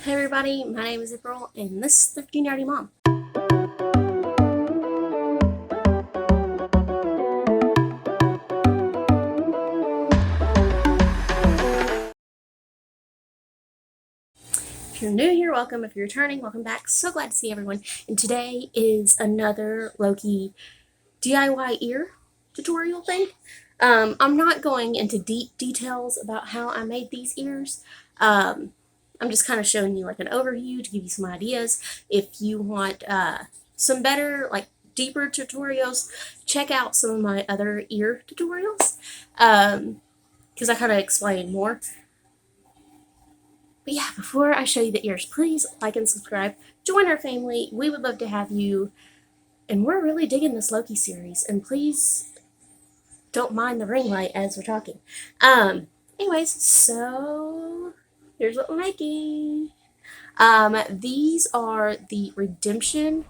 Hey everybody, my name is April, and this is Thrifty Nerdy Mom. If you're new here, welcome. If you're returning, welcome back. So glad to see everyone. And today is another Loki DIY ear tutorial thing. I'm not going into deep details about how I made these ears. I'm just kind of showing you like an overview to give you some ideas. If you want some better, like deeper tutorials, check out some of my other ear tutorials because I kind of explain more. But yeah, before I show you the ears, please like and subscribe. Join our family. We would love to have you. And we're really digging this Loki series. And please don't mind the ring light as we're talking. Anyways, so here's what we're making. These are the Redemption.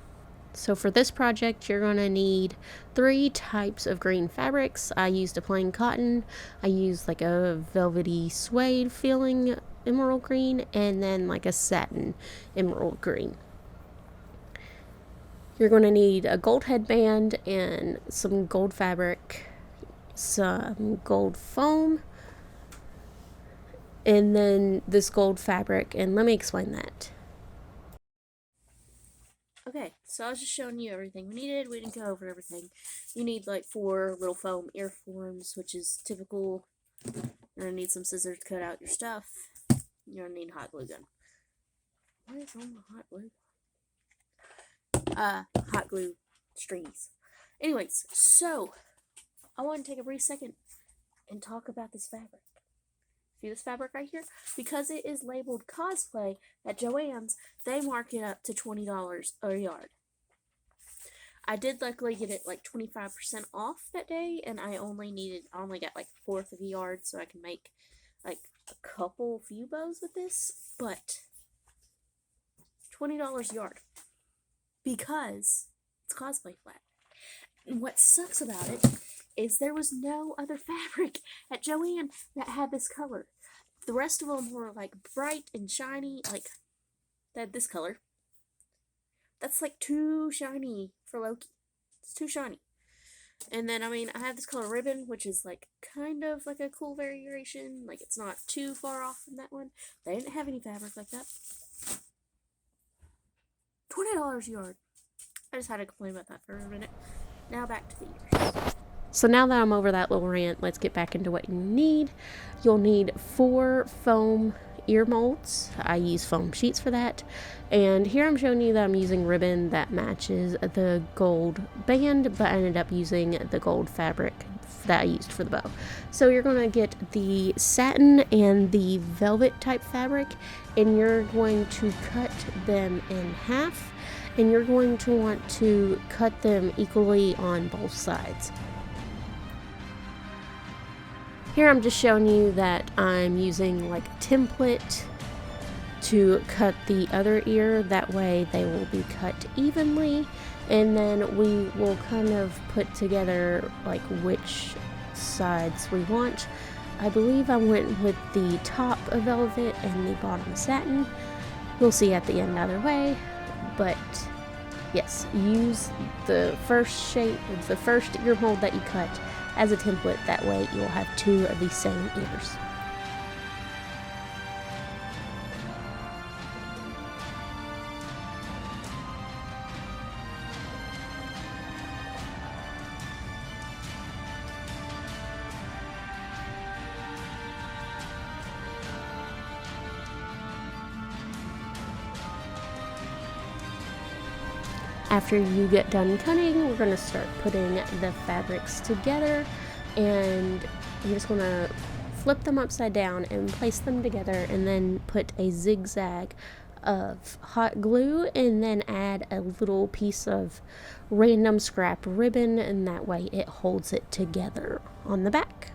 So for this project, you're going to need 3 types of green fabrics. I used a plain cotton. I used like a velvety suede feeling emerald green, and then like a satin emerald green. You're going to need a gold headband and some gold fabric, some gold foam, and then this gold fabric, and let me explain that. Okay, so I was just showing you everything we needed. We didn't go over everything. You need like 4 little foam ear forms, which is typical. You're going to need some scissors to cut out your stuff. You're going to need a hot glue gun. What is on the hot glue? Hot glue strings. Anyways, so I want to take a brief second and talk about this fabric. See this fabric right here? Because it is labeled cosplay at Joann's, they mark it up to $20 a yard. I did luckily get it like 25% off that day, and I only got like 1/4 of a yard, so I can make like a few bows with this, but $20 a yard because it's cosplay flat. And what sucks about it is there was no other fabric at Joann that had this color. The rest of them were like bright and shiny, like they had this color. That's like too shiny for Loki. It's too shiny. And then, I have this color ribbon, which is like kind of like a cool variation. Like it's not too far off from that one. They didn't have any fabric like that. $20 a yard. I just had to complain about that for a minute. Now back to the ears. So now that I'm over that little rant, let's get back into what you need. You'll need 4 foam ear molds. I use foam sheets for that. And here I'm showing you that I'm using ribbon that matches the gold band, but I ended up using the gold fabric that I used for the bow. So you're going to get the satin and the velvet type fabric, and you're going to cut them in half, and you're going to want to cut them equally on both sides. Here I'm just showing you that I'm using like a template to cut the other ear. That way they will be cut evenly, and then we will kind of put together like which sides we want. I believe I went with the top of velvet and the bottom satin. We'll see at the end either way, but yes, use the first shape, the first ear mold that you cut as a template. That way you'll have 2 of the same ears. After you get done cutting, we're going to start putting the fabrics together, and I'm just going to flip them upside down and place them together, and then put a zigzag of hot glue, and then add a little piece of random scrap ribbon, and that way it holds it together on the back.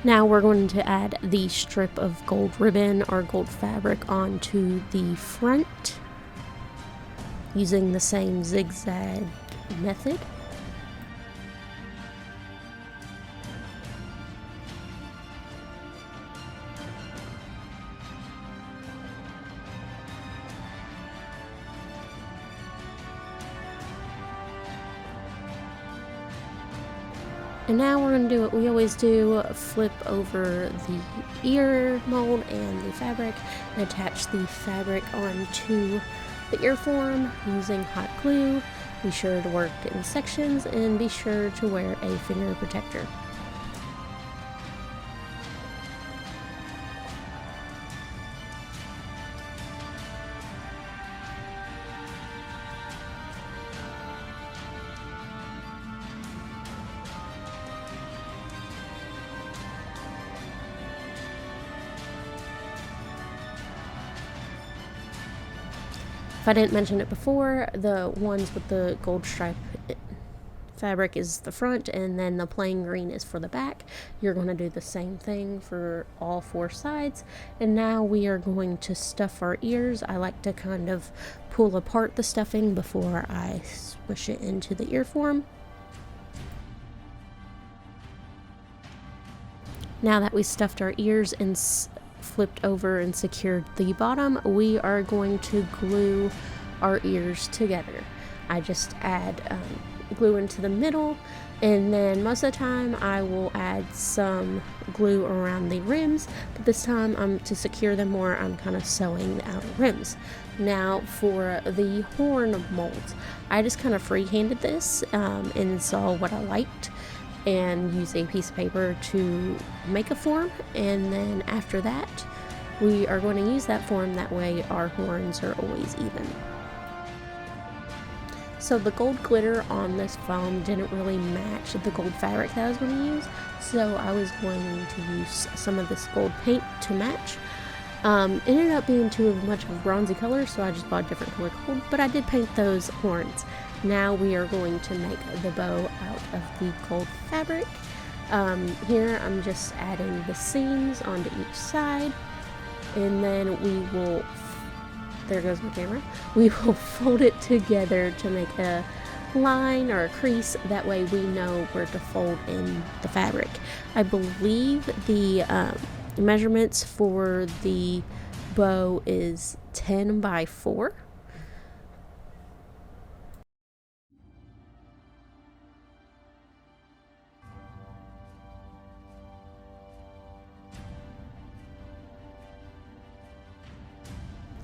Now we're going to add the strip of gold ribbon or gold fabric onto the front using the same zigzag method. And now we're going to do what we always do, flip over the ear mold and the fabric and attach the fabric onto the ear form using hot glue. Be sure to work in sections and be sure to wear a finger protector. If I didn't mention it before, the ones with the gold stripe fabric is the front and then the plain green is for the back. You're going to do the same thing for all 4 sides. And now we are going to stuff our ears. I like to kind of pull apart the stuffing before I smush it into the ear form. Now that we stuffed our ears and flipped over and secured the bottom, we are going to glue our ears together. I just add glue into the middle, and then most of the time I will add some glue around the rims, but this time to secure them more, I'm kind of sewing the outer rims. Now for the horn molds, I just kind of freehanded this and saw what I liked and use a piece of paper to make a form, and then after that we are going to use that form. That way our horns are always even. So the gold glitter on this foam didn't really match the gold fabric that I was going to use, so I was going to use some of this gold paint to match. It ended up being too much of a bronzy color, so I just bought a different color gold, but I did paint those horns. Now we are going to make the bow out of the gold fabric. Here I'm just adding the seams onto each side, and then we will, there goes my camera, we will fold it together to make a line or a crease. That way we know where to fold in the fabric. I believe the measurements for the bow is 10 by 4.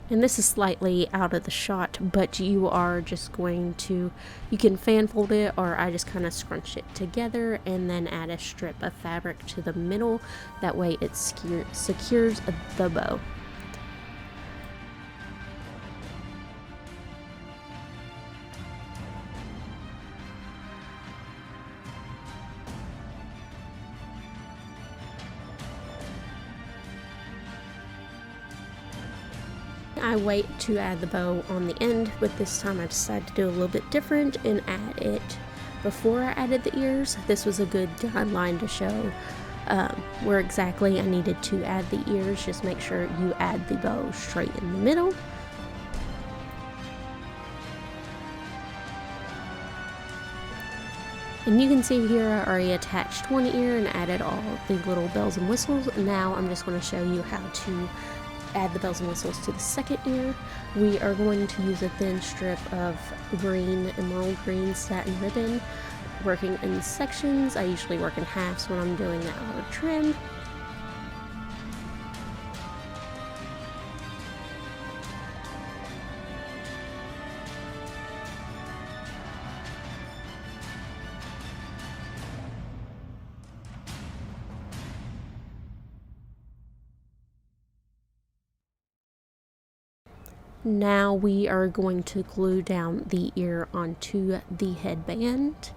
And this is slightly out of the shot, but you are just going to, you can fan fold it, or I just kind of scrunch it together and then add a strip of fabric to the middle. That way it secures the bow. I wait to add the bow on the end, but this time I decided to do a little bit different and add it before I added the ears. This was a good guideline to show where exactly I needed to add the ears. Just make sure you add the bow straight in the middle. And you can see here I already attached one ear and added all the little bells and whistles. Now I'm just going to show you how to add the bells and whistles to the second ear. We are going to use a thin strip of green, emerald green satin ribbon, working in sections. I usually work in halves when I'm doing the outer trim. Now we are going to glue down the ear onto the headband.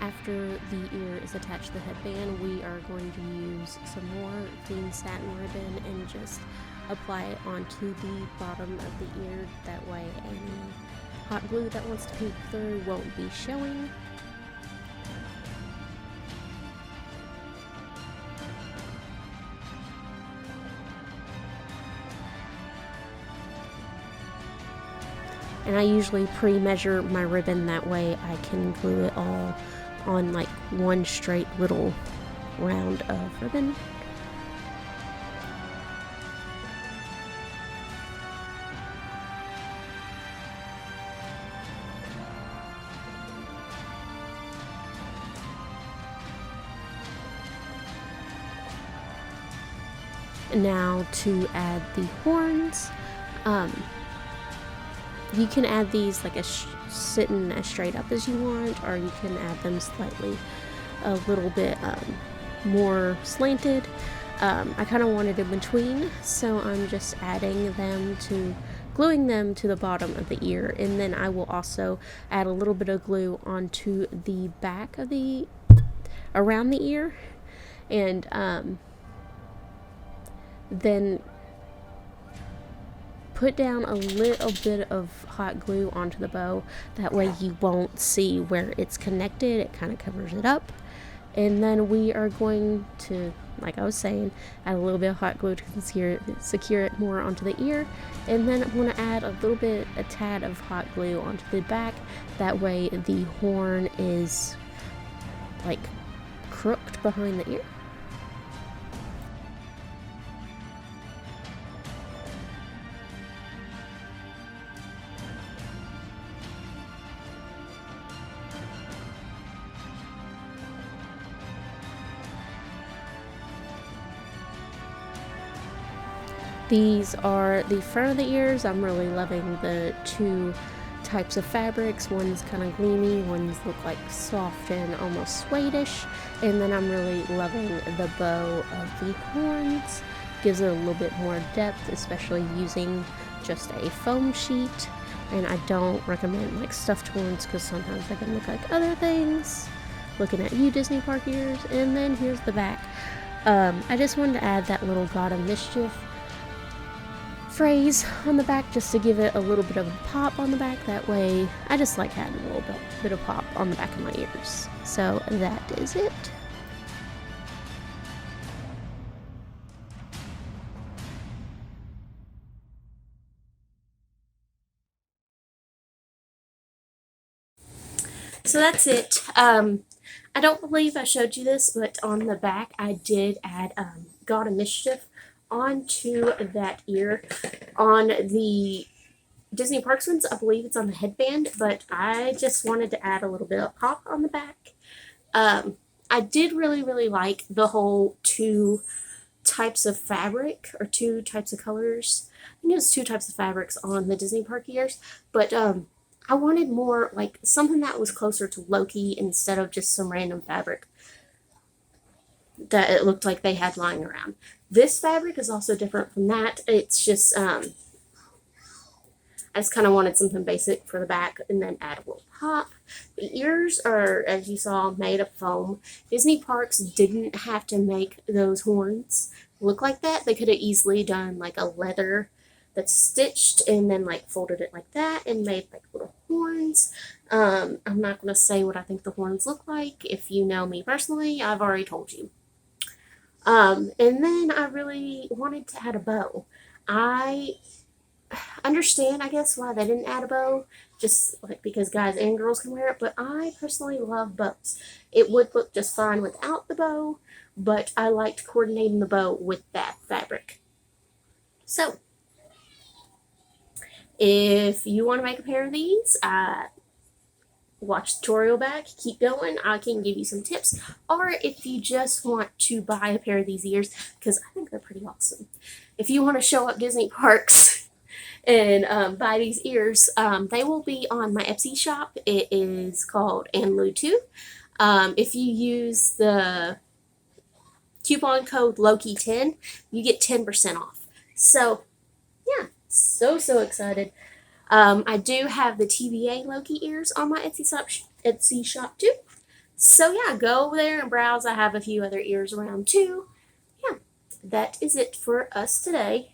after the ear is attached to the headband, we are going to use some more clean satin ribbon and just apply it onto the bottom of the ear. That way any hot glue that wants to peek through won't be showing. And I usually pre-measure my ribbon, that way I can glue it all on like one straight little round of ribbon. Now to add the horns, you can add these like sitting as straight up as you want, or you can add them slightly a little bit more slanted. I kind of wanted in between, so I'm just gluing them to the bottom of the ear, and then I will also add a little bit of glue onto the back of around the ear, and then put down a little bit of hot glue onto the bow. That way you won't see where it's connected. It kind of covers it up. And then we are going to, like I was saying, add a little bit of hot glue to secure it more onto the ear. And then I'm going to add a tad of hot glue onto the back. That way the horn is like crooked behind the ear. These are the front of the ears. I'm really loving the two types of fabrics. One's kind of gleamy, one's look like soft and almost suede-ish. And then I'm really loving the bow of the horns. Gives it a little bit more depth, especially using just a foam sheet. And I don't recommend like stuffed horns because sometimes they can look like other things. Looking at you, Disney Park ears. And then here's the back. I just wanted to add that little God of Mischief phrase on the back just to give it a little bit of a pop on the back. That way I just like adding a little bit of pop on the back of my ears. So that is it. So that's it. I don't believe I showed you this, but on the back I did add God of Mischief onto that ear. On the Disney Parks ones, I believe it's on the headband, but I just wanted to add a little bit of pop on the back. I did really like the whole two types of fabric, or two types of colors. I think it was two types of fabrics on the Disney Park ears, but I wanted more like something that was closer to Loki instead of just some random fabric that it looked like they had lying around. This fabric is also different from that. It's just, I just kind of wanted something basic for the back and then add a little pop. The ears are, as you saw, made of foam. Disney Parks didn't have to make those horns look like that. They could have easily done like a leather that's stitched and then like folded it like that and made like little horns. I'm not going to say what I think the horns look like. If you know me personally, I've already told you. And then I really wanted to add a bow. I understand, I guess, why they didn't add a bow, just like because guys and girls can wear it, but I personally love bows. It would look just fine without the bow, but I liked coordinating the bow with that fabric. So, if you want to make a pair of these, watch the tutorial back, keep going, I can give you some tips. Or if you just want to buy a pair of these ears, because I think they're pretty awesome. If you want to show up Disney Parks and buy these ears, they will be on my Etsy shop. It is called Anlu2. If you use the coupon code Loki10, you get 10% off. So, yeah, so excited. I do have the TBA Loki ears on my Etsy shop too. So yeah, go over there and browse. I have a few other ears around too. Yeah, that is it for us today.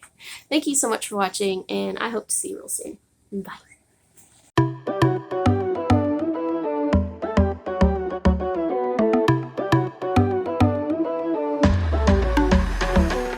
Thank you so much for watching, and I hope to see you real soon. Bye.